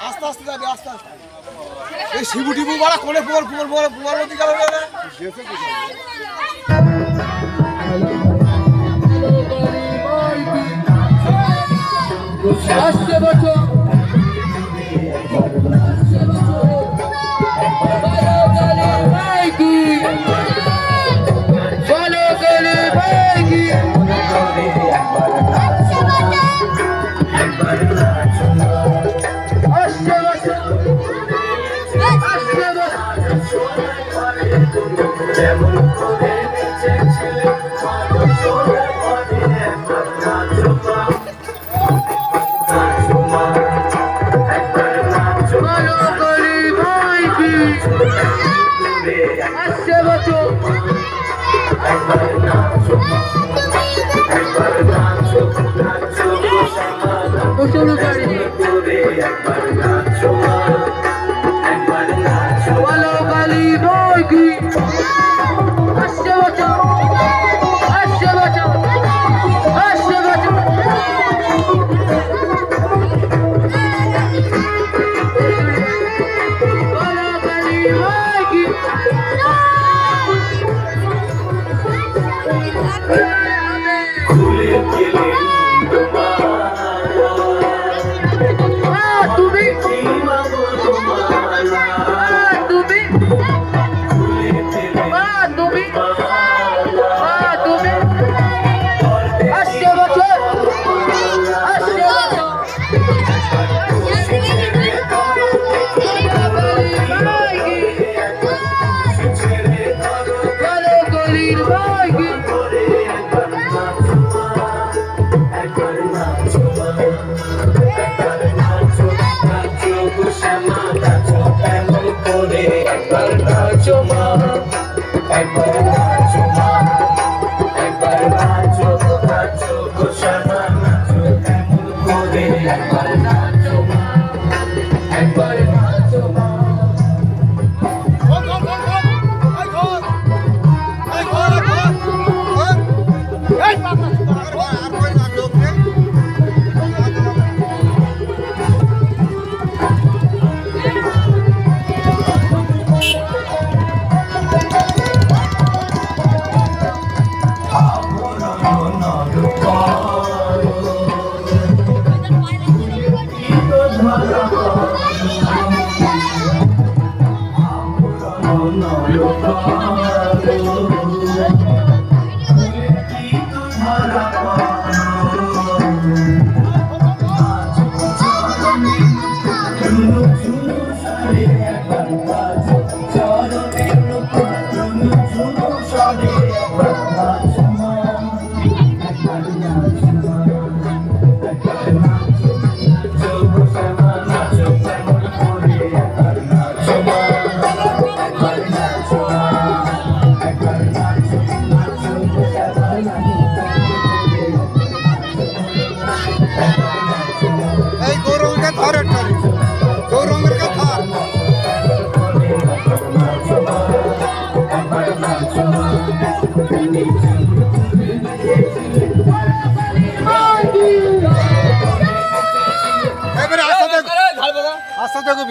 আস্তে আস্তে যাবে, আস্তে আস্তে। এই শিবু টিবু বড় কোনে পুয়ার পুয়ার পুয়ার পুয়ার নদী গেল না যেতে তো আসছে বছর যেমন করে নেচেছিলে মানুষের ঘরে একবার নাচুমা একবার নাচুমা গলি ভাই কি আসছে বছর একবার নাচুমা একবার নাচো নাচো কুশল গাড়ি করে একবার নাচুমা একবার নাচো বলো গলি ভাই কি আসছে বছর আসছে বছর আসছে বছর বলো গলি ভাই কি খুলে গেলে তুমি তুমি তুমি তুমি আসছে বছর আসছে বছর বলো গলির ভাই কি একবার নাচো মা একবার নাচো মা একবার নাচো নাচো গোসামা নাচো এমন করে একবার নাচো মা একবার নাচো মা এই গৌরঙ্গের ধরে গৌরঙ্গের কথা এবারে আস্তে দেখো আস্তে দেখো